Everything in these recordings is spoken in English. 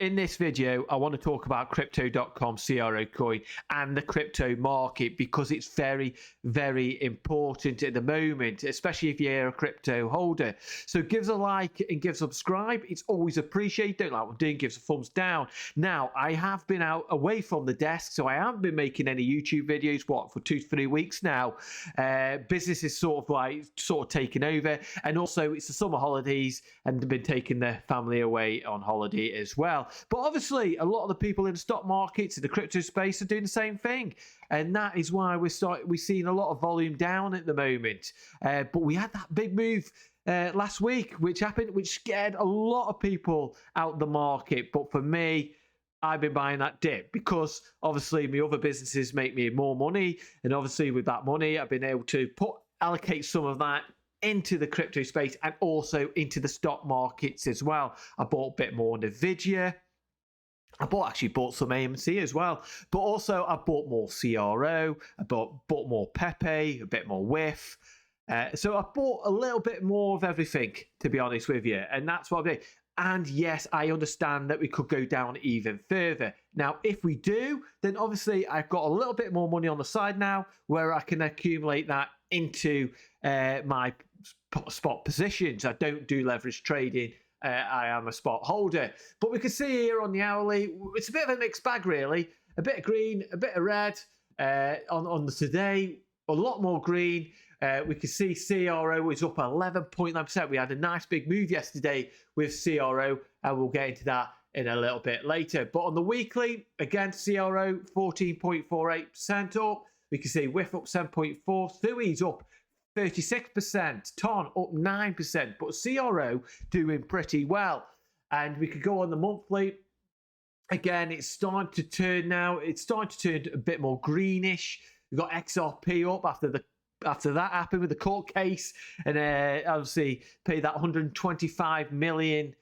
in this video, I want to talk about crypto.com CRO coin and the crypto market because it's very, very important at the moment, especially if you're a crypto holder. So give us a like and give us a subscribe. It's always appreciated. Don't like what I'm doing, give us a thumbs down. Now, I have been out away from the desk, so I haven't been making any YouTube videos, for 2 to 3 weeks now. Business is sort of taking over, and also it's the summer holidays and they've been taking their family away on holiday as well. But obviously, a lot of the people in the stock markets, in the crypto space, are doing the same thing. And that is why we're seeing a lot of volume down at the moment. But we had that big move last week, which scared a lot of people out the market. But for me, I've been buying that dip because obviously my other businesses make me more money. And obviously with that money, I've been able to allocate some of that into the crypto space and also into the stock markets as well. I bought a bit more Nvidia. I actually bought some AMC as well, but also I bought more CRO. I bought more Pepe, a bit more WIF. So I bought a little bit more of everything, to be honest with you, and that's what I'm doing. And yes, I understand that we could go down even further. Now, if we do, then obviously I've got a little bit more money on the side now where I can accumulate that into my spot positions. I don't do leverage trading. I am a spot holder. But we can see here on the hourly, it's a bit of a mixed bag, really. A bit of green, a bit of red on the today, a lot more green. We can see CRO is up 11.9%. We had a nice big move yesterday with CRO, and we'll get into that in a little bit later. But on the weekly, again, CRO 14.48% up. We can see WIF up 7.4%. Thui's up 36%, Ton up 9%, but CRO doing pretty well. And we could go on the monthly. Again, it's starting to turn now. It's starting to turn a bit more greenish. We've got XRP up after that happened with the court case, and obviously paid that $125 million.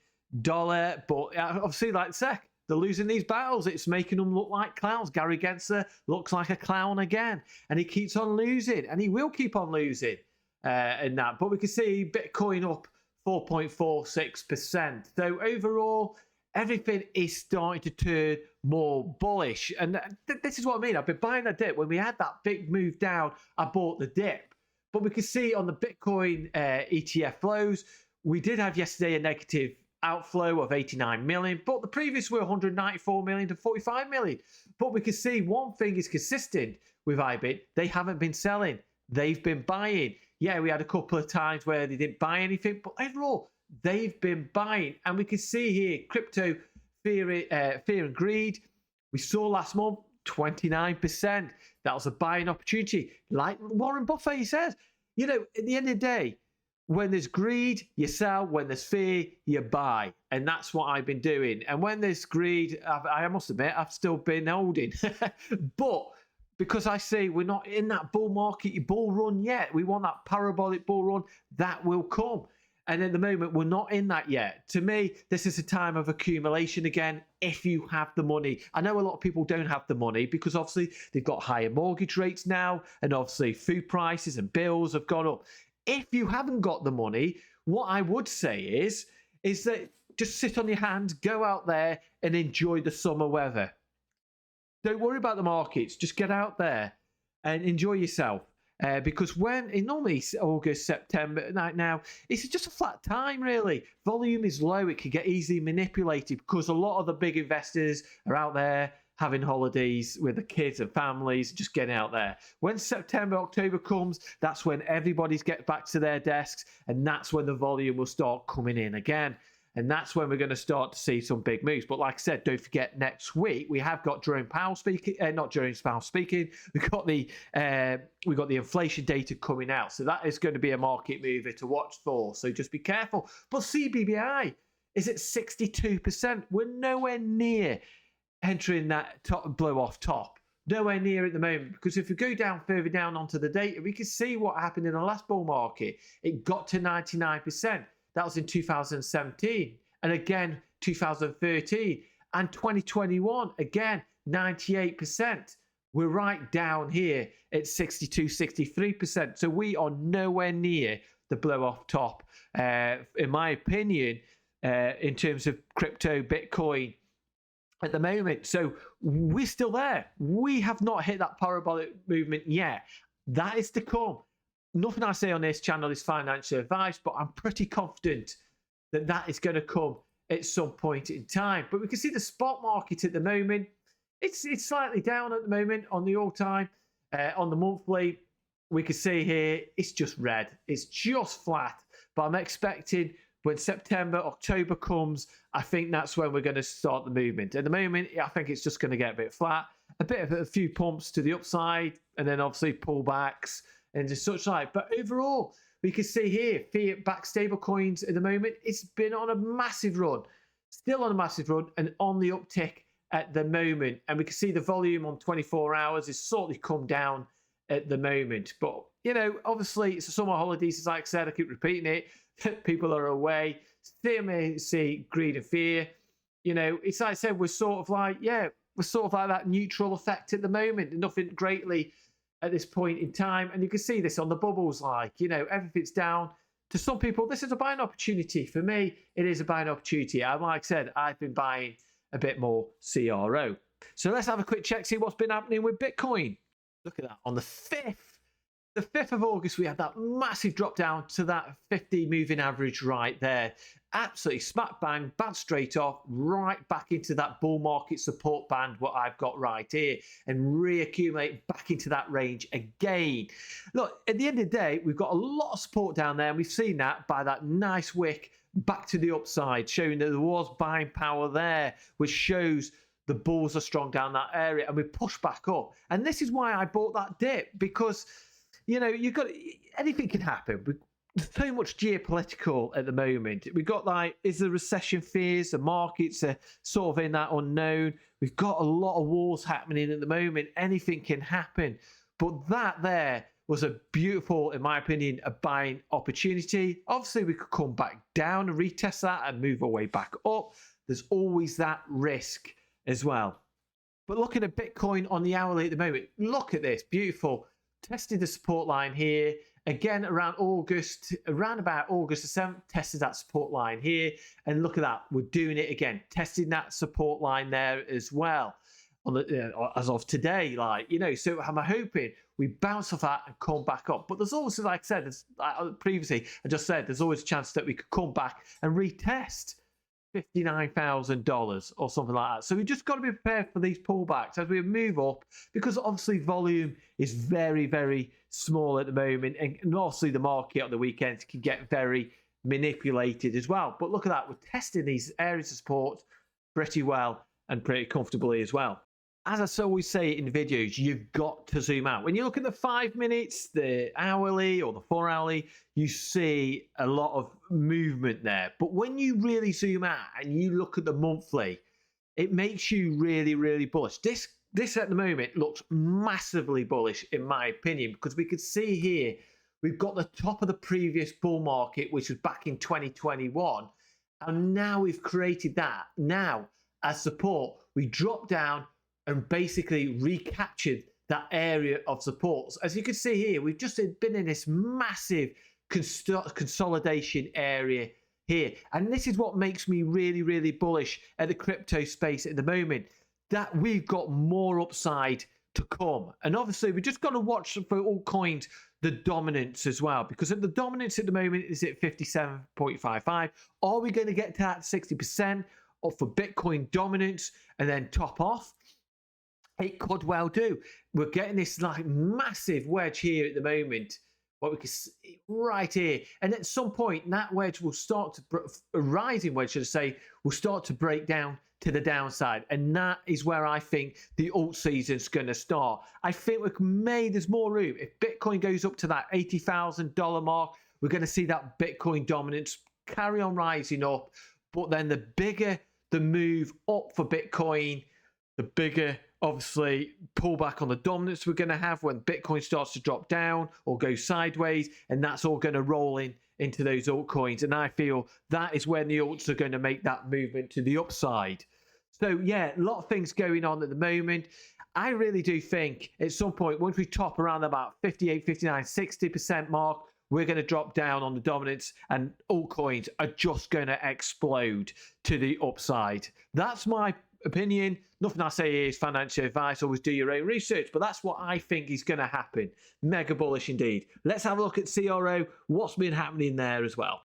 But obviously, like SEC, they're losing these battles. It's making them look like clowns. Gary Gensler looks like a clown again, and he keeps on losing, and he will keep on losing in that. But we can see Bitcoin up 4.46%. So overall, everything is starting to turn more bullish. And this is what I mean. I've been buying that dip. When we had that big move down, I bought the dip. But we can see on the Bitcoin ETF flows, we did have yesterday a negative outflow of 89 million, but the previous were 194 million to 45 million. But we can see one thing is consistent with IBIT. They haven't been selling. They've been buying. Yeah, we had a couple of times where they didn't buy anything, but overall, they've been buying. And we can see here, crypto fear and greed. We saw last month, 29%. That was a buying opportunity. Like Warren Buffett, he says, at the end of the day, when there's greed, you sell. When there's fear, you buy. And that's what I've been doing. And when there's greed, I must admit, I've still been holding. But because I say we're not in that bull market, bull run yet. We want that parabolic bull run. That will come. And at the moment, we're not in that yet. To me, this is a time of accumulation again, if you have the money. I know a lot of people don't have the money because obviously they've got higher mortgage rates now, and obviously food prices and bills have gone up. If you haven't got the money, what I would say is that just sit on your hands, go out there and enjoy the summer weather. Don't worry about the markets. Just get out there and enjoy yourself. Because when in normally August, September, now it's just a flat time really. Volume is low. It can get easily manipulated because a lot of the big investors are out there having holidays with the kids and families, just getting out there. When September, October comes, that's when everybody's get back to their desks, and that's when the volume will start coming in again. And that's when we're going to start to see some big moves. But like I said, don't forget next week we have got Jerome Powell speaking. Not Jerome Powell speaking. We've got the inflation data coming out. So that is going to be a market mover to watch for. So just be careful. But CBBI is at 62%. We're nowhere near entering that blow off top. Nowhere near at the moment, because if we go down further down onto the data, we can see what happened in the last bull market. It got to 99%. That was in 2017, and again 2013, and 2021 again 98%. We're right down here at 62, 63%. So we are nowhere near the blow off top, in my opinion, in terms of crypto, Bitcoin, at the moment. So we're still there. We have not hit that parabolic movement yet. That is to come. Nothing I say on this channel is financial advice, but I'm pretty confident that that is going to come at some point in time. But we can see the spot market at the moment. It's slightly down at the moment on the all-time. On the monthly, we can see here, it's just red. It's just flat. But I'm expecting when September, October comes, I think that's when we're going to start the movement. At the moment, I think it's just going to get a bit flat, a bit of a few pumps to the upside, and then obviously pullbacks and just such like. But overall, we can see here, fiat-backed stable coins at the moment, it's been on a massive run, still on a massive run, and on the uptick at the moment. And we can see the volume on 24 hours is sort of come down at the moment. But, you know, obviously it's the summer holidays, as I said, I keep repeating it. People are away. Still may see greed and fear. You know, it's like I said, we're sort of like that neutral effect at the moment. Nothing greatly at this point in time. And you can see this on the bubbles, like, you know, everything's down. To some people, this is a buying opportunity. For me, it is a buying opportunity. And like I said, I've been buying a bit more CRO. So let's have a quick check, see what's been happening with Bitcoin. Look at that. On the 5th of August, we had that massive drop down to that 50 moving average right there. Absolutely smack bang, bang straight off, right back into that bull market support band, what I've got right here, and reaccumulate back into that range again. Look, at the end of the day, we've got a lot of support down there, and we've seen that by that nice wick back to the upside, showing that there was buying power there, which shows the bulls are strong down that area, and we push back up. And this is why I bought that dip, because, you know, anything can happen. There's so much geopolitical at the moment. We've got, like, is there recession fears? The markets are sort of in that unknown. We've got a lot of wars happening at the moment. Anything can happen. But that there was a beautiful, in my opinion, a buying opportunity. Obviously, we could come back down and retest that and move our way back up. There's always that risk as well. But looking at Bitcoin on the hourly at the moment, look at this, beautiful. Tested the support line here. Again, around about August the 7th, tested that support line here. And look at that, we're doing it again, testing that support line there as well. On the, as of today, like, you know, so I'm hoping we bounce off that and come back up. But there's also, like I said, previously, I just said, there's always a chance that we could come back and retest $59,000 or something like that. So we just got to be prepared for these pullbacks as we move up, because obviously volume is very, very small at the moment, and obviously the market on the weekends can get very manipulated as well. But look at that, we're testing these areas of support pretty well and pretty comfortably as well. As I always say in videos, you've got to zoom out. When you look at the 5 minutes, the hourly or the 4 hourly, you see a lot of movement there. But when you really zoom out and you look at the monthly, it makes you really, really bullish. This at the moment looks massively bullish in my opinion, because we could see here, we've got the top of the previous bull market, which was back in 2021. And now we've created that. Now, as support, we drop down and basically recaptured that area of support. As you can see here, we've just been in this massive consolidation area here. And this is what makes me really, really bullish at the crypto space at the moment, that we've got more upside to come. And obviously, we just got to watch for all coins, the dominance as well, because the dominance at the moment is at 57.55. Are we going to get to that 60% or for Bitcoin dominance and then top off? It could well do. We're getting this like massive wedge here at the moment, what we can see right here. And at some point, that wedge will start to, a rising wedge, should I say, will start to break down to the downside. And that is where I think the alt season's going to start. I think there's more room. If Bitcoin goes up to that $80,000 mark, we're going to see that Bitcoin dominance carry on rising up. But then the bigger the move up for Bitcoin, the bigger, obviously, pullback on the dominance we're going to have when Bitcoin starts to drop down or go sideways, and that's all going to roll into those altcoins. And I feel that is when the alts are going to make that movement to the upside. So yeah, a lot of things going on at the moment. I really do think at some point, once we top around about 58, 59, 60% mark, we're going to drop down on the dominance and altcoins are just going to explode to the upside. That's my opinion. Nothing I say is financial advice. Always do your own research. But that's what I think is going to happen. Mega bullish indeed. Let's have a look at CRO. What's been happening there as well?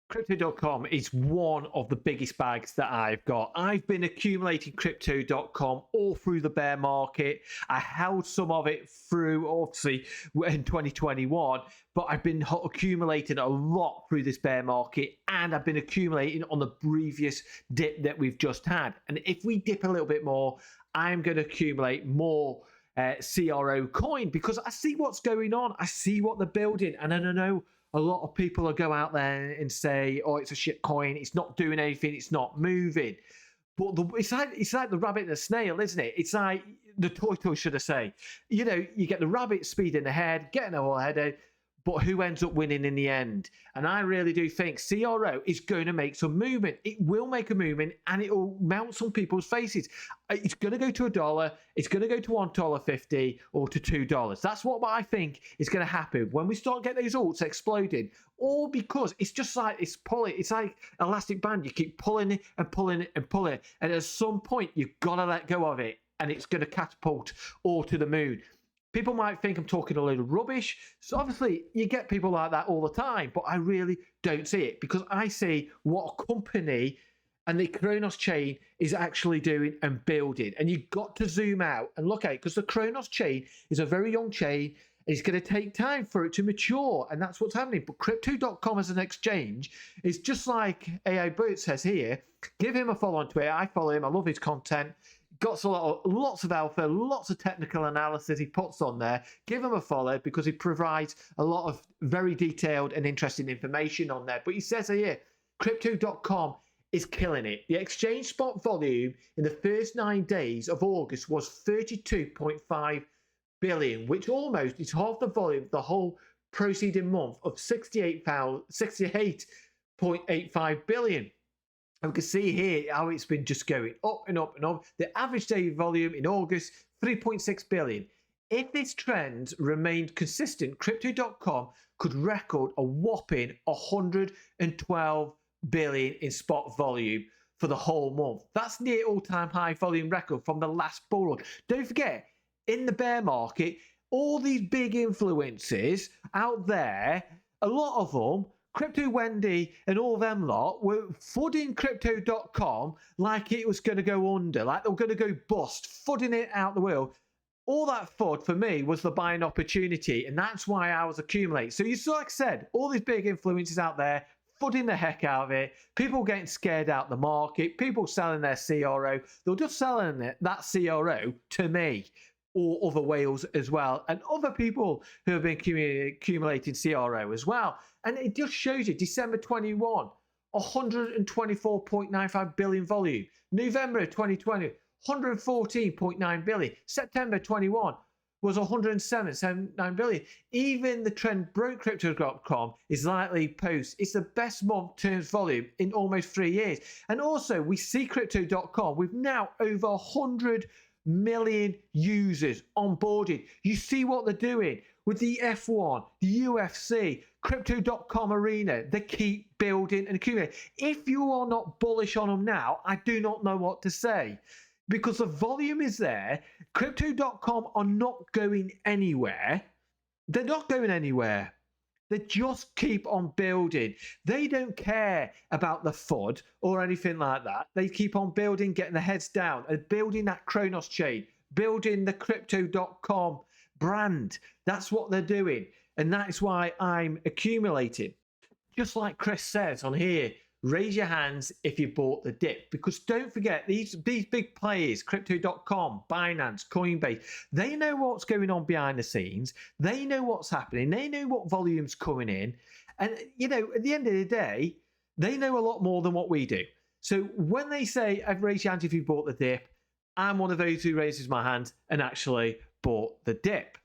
Crypto.com is one of the biggest bags that I've got. I've been accumulating Crypto.com all through the bear market. I held some of it through, obviously, in 2021, but I've been accumulating a lot through this bear market, and I've been accumulating on the previous dip that we've just had. And if we dip a little bit more, I'm going to accumulate more CRO coin because I see what's going on. I see what they're building, and I don't know. A lot of people will go out there and say, "Oh, it's a shit coin. It's not doing anything. It's not moving." But it's like the rabbit and the snail, isn't it? It's like the tortoise, should I say? You know, you get the rabbit speeding ahead, getting all ahead, but who ends up winning in the end? And I really do think CRO is going to make some movement. It will make a movement, and it will melt some people's faces. It's going to go to $1. It's going to go to $1.50 or to $2. That's what I think is going to happen when we start getting those alts exploding. All because it's just like it's like elastic band. You keep pulling it and pulling it and pulling it, and at some point you've got to let go of it, and it's going to catapult all to the moon. People might think I'm talking a load of rubbish. So obviously, you get people like that all the time, but I really don't see it because I see what a company and the Kronos chain is actually doing and building. And you've got to zoom out and look at it because the Kronos chain is a very young chain. And it's going to take time for it to mature, and that's what's happening. But Crypto.com as an exchange is just like AI Bert says here. Give him a follow on Twitter. I follow him. I love his content. Got lots of alpha, lots of technical analysis he puts on there. Give him a follow because he provides a lot of very detailed and interesting information on there. But he says here, Crypto.com is killing it. The exchange spot volume in the first 9 days of August was 32.5 billion, which almost is half the volume of the whole preceding month of 68.85 billion. And we can see here how it's been just going up and up and up. The average daily volume in August, 3.6 billion. If this trend remained consistent, Crypto.com could record a whopping 112 billion in spot volume for the whole month. That's near all-time high volume record from the last bull run. Don't forget, in the bear market, all these big influences out there, a lot of them, Crypto Wendy and all them lot were fudding Crypto.com like it was going to go under, like they were going to go bust, fudding it out the wheel. All that FUD for me was the buying opportunity, and that's why I was accumulating. So you saw, like I said, all these big influences out there, fudding the heck out of it, people getting scared out the market, people selling their CRO. They're just selling that CRO to me or other whales as well, and other people who have been accumulating CRO as well. And it just shows you, December 21, 124.95 billion volume. November 2020, 114.9 billion. September 21 was 107.79 billion. Even the trend broke Crypto.com is likely post. It's the best month terms volume in almost 3 years. And also, we see Crypto.com with now over 100 million users onboarded. You see what they're doing with the F1, the UFC, Crypto.com arena. They keep building and accumulating. If you are not bullish on them now, I do not know what to say because the volume is there. Crypto.com are not going anywhere. They're not going anywhere. They just keep on building. They don't care about the FUD or anything like that. They keep on building, getting their heads down, and building that Kronos chain, building the Crypto.com brand. That's what they're doing. And that's why I'm accumulating. Just like Chris says on here, raise your hands if you bought the dip. Because don't forget, these big players, Crypto.com, Binance, Coinbase, they know what's going on behind the scenes. They know what's happening. They know what volume's coming in. And, you know, at the end of the day, they know a lot more than what we do. So when they say, I've raised your hands if you bought the dip, I'm one of those who raises my hand and actually bought the dip.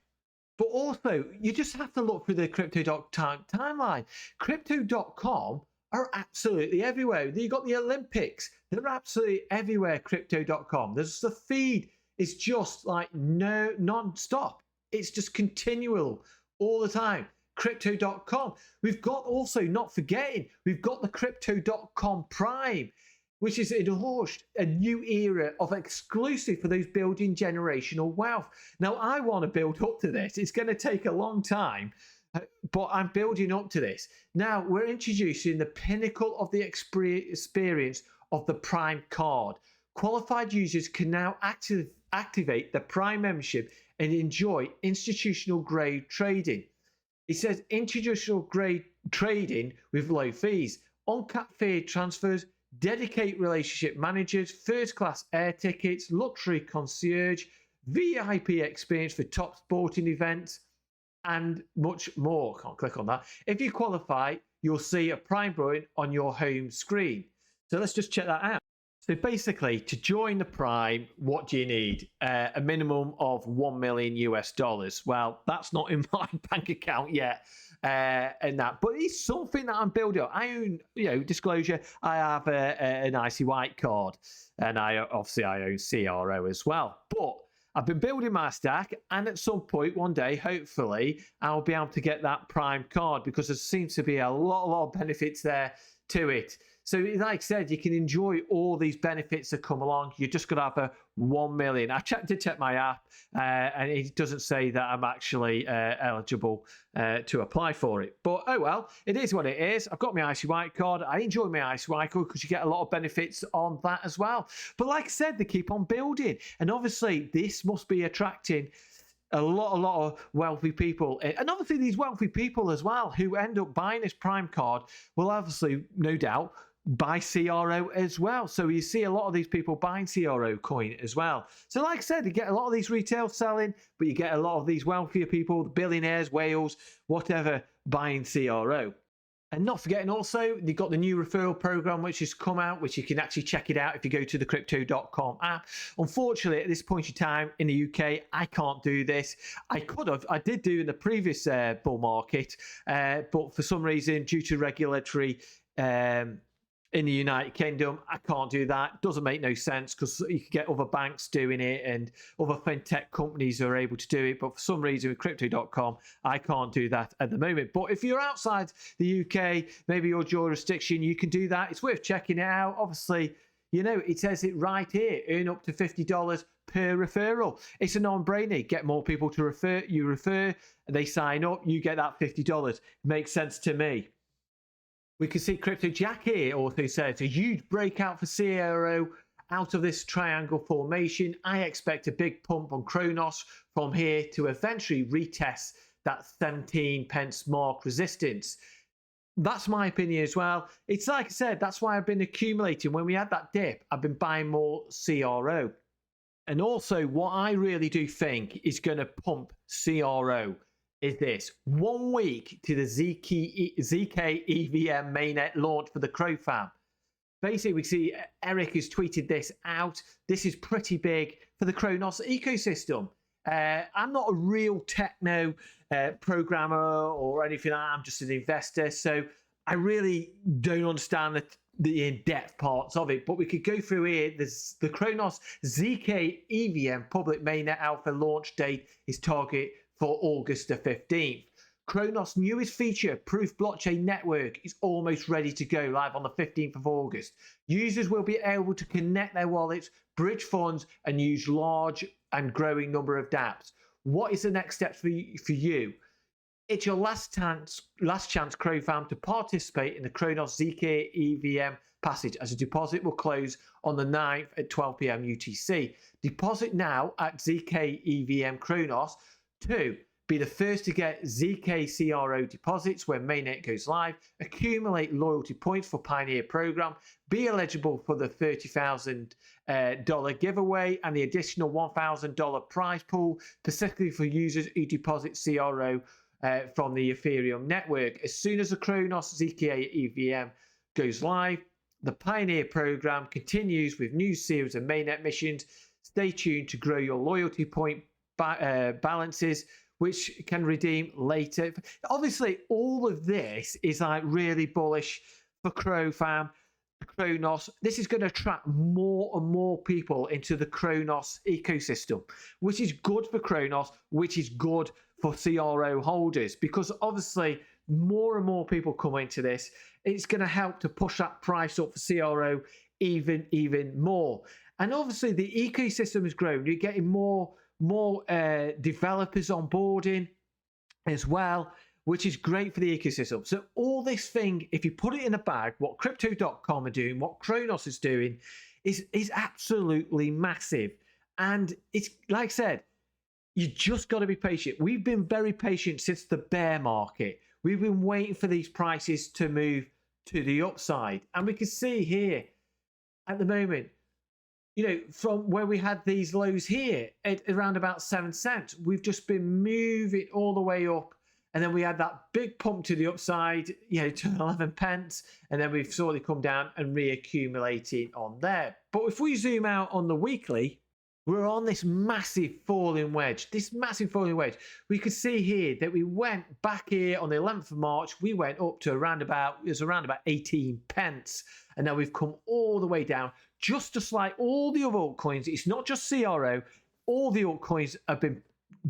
But also, you just have to look through the Crypto.com timeline. Crypto.com are absolutely everywhere. You've got the Olympics. They're absolutely everywhere, Crypto.com. There's the feed. It's just like non-stop. It's just continual all the time. Crypto.com. We've got also, not forgetting, we've got the Crypto.com Prime. which is launched a new era of exclusive for those building generational wealth. Now, I want to build up to this. It's going to take a long time, but I'm building up to this. Now, we're introducing the pinnacle of the experience of the Prime card. Qualified users can now activate the Prime membership and enjoy institutional grade trading. It says institutional grade trading with low fees, uncapped fee transfers, dedicated relationship managers, first class air tickets, luxury concierge, VIP experience for top sporting events, and much more. Can't click on that. If you qualify, you'll see a Prime button on your home screen. So let's just check that out. So basically, to join the Prime, what do you need? A minimum of $1 million US. Well, that's not in my bank account yet. And that, but it's something that I'm building up. I own, disclosure, I have an Icy White card, and I own CRO as well. But I've been building my stack, and at some point one day, hopefully, I'll be able to get that Prime card, because there seems to be a lot of benefits there to it. So like I said, you can enjoy all these benefits that come along. You're just going to have a 1 million. I did check my app, and it doesn't say that I'm actually eligible to apply for it. But oh well, it is what it is. I've got my Icy White card. I enjoy my Icy White card because you get a lot of benefits on that as well. But like I said, they keep on building. And obviously, this must be attracting a lot of wealthy people. And obviously, these wealthy people as well who end up buying this Prime card will obviously, no doubt, buy CRO as well. So you see a lot of these people buying CRO coin as well. So like I said, you get a lot of these retail selling, but you get a lot of these wealthier people, the billionaires, whales, whatever, buying CRO. And not forgetting also, they've got the new referral program which has come out, which you can actually check it out if you go to the crypto.com app. Unfortunately, at this point in time in the UK, I can't do this. I did do in the previous bull market, but for some reason, due to regulatory in the United Kingdom, I can't do that. Doesn't make no sense, because you can get other banks doing it and other fintech companies are able to do it. But for some reason with crypto.com, I can't do that at the moment. But if you're outside the UK, maybe your jurisdiction, you can do that. It's worth checking it out. Obviously, it says it right here, earn up to $50 per referral. It's a non-brainer. Get more people to refer, they sign up, you get that $50. Makes sense to me. We can see Crypto Jack here also says a huge breakout for CRO out of this triangle formation. I expect a big pump on Kronos from here to eventually retest that 17 pence mark resistance. That's my opinion as well. It's like I said, that's why I've been accumulating. When we had that dip, I've been buying more CRO. And also, what I really do think is going to pump CRO is this. 1 week to the ZK EVM mainnet launch for the Crow fam. Basically, we see Eric has tweeted this out. This is pretty big for the Kronos ecosystem. I'm not a real techno programmer or anything. I'm just an investor. So I really don't understand the in-depth parts of it. But we could go through here. There's the Kronos ZK EVM public mainnet alpha launch date is target for August the 15th. Kronos' newest feature, Proof Blockchain Network, is almost ready to go live on the 15th of August. Users will be able to connect their wallets, bridge funds, and use large and growing number of dApps. What is the next step for you? It's your last chance, Crow fam, to participate in the Kronos ZK EVM passage, as a deposit will close on the 9th at 12 p.m. UTC. Deposit now at ZK EVM Kronos. 2. Be the first to get ZK CRO deposits when mainnet goes live. Accumulate loyalty points for Pioneer program. Be eligible for the $30,000 giveaway and the additional $1,000 prize pool, specifically for users who deposit CRO from the Ethereum network. As soon as the Kronos ZK EVM goes live, the Pioneer program continues with new series of mainnet missions. Stay tuned to grow your loyalty point balances, which can redeem later. Obviously, all of this is like really bullish for Crow fam, Kronos. This is going to attract more and more people into the Kronos ecosystem, which is good for Kronos, which is good for CRO holders, because obviously more and more people come into this. It's going to help to push that price up for CRO even more. And obviously the ecosystem has grown. You're getting more developers onboarding as well, which is great for the ecosystem. So all this thing, if you put it in a bag, what Crypto.com are doing, what Kronos is doing, is absolutely massive. And it's like I said, you just got to be patient. We've been very patient since the bear market. We've been waiting for these prices to move to the upside. And we can see here at the moment, you know, from where we had these lows here at around about 7 cents, we've just been moving all the way up. And then we had that big pump to the upside, you know, to 11 pence. And then we've slowly come down and reaccumulating on there. But if we zoom out on the weekly, we're on this massive falling wedge. We could see here that we went back here on the 11th of March. We went up to around about 18 pence. And now we've come all the way down. Just like all the other altcoins, it's not just CRO. All the altcoins have been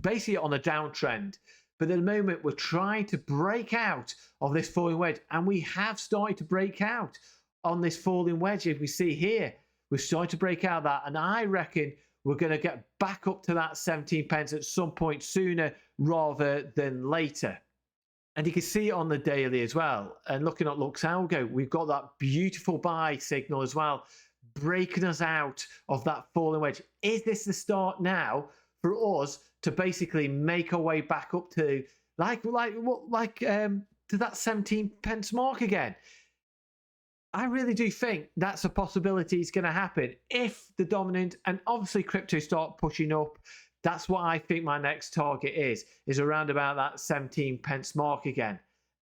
basically on a downtrend. But at the moment, we're trying to break out of this falling wedge. And we have started to break out on this falling wedge. If we see here, we're starting to break out of that. And I reckon we're going to get back up to that 17 pence at some point sooner rather than later. And you can see it on the daily as well. And looking at Luxalgo, we've got that beautiful buy signal as well, breaking us out of that falling wedge. Is this the start now for us to basically make our way back up to to that 17 pence mark again? I really do think that's a possibility is going to happen if the dominant and obviously crypto start pushing up. That's what I think my next target is around about that 17 pence mark again.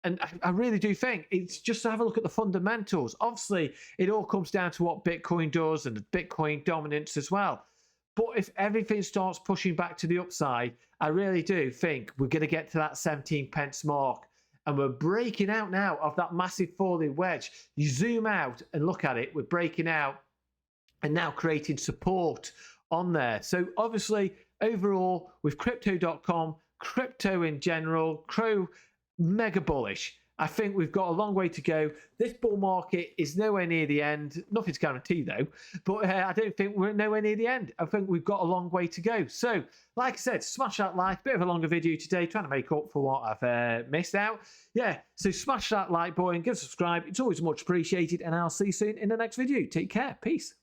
And I really do think it's just to have a look at the fundamentals. Obviously, it all comes down to what Bitcoin does and the Bitcoin dominance as well. But if everything starts pushing back to the upside, I really do think we're going to get to that 17 pence mark. And we're breaking out now of that massive falling wedge. You zoom out and look at it, we're breaking out and now creating support on there. So obviously, overall, with Crypto.com, crypto in general, mega bullish. I think we've got a long way to go. This bull market is nowhere near the end. Nothing's guaranteed though, but I don't think we're nowhere near the end. I think we've got a long way to go. So, like I said, smash that like. Bit of a longer video today, trying to make up for what I've missed out. Yeah, so smash that like button, give a subscribe. It's always much appreciated, and I'll see you soon in the next video. Take care. Peace.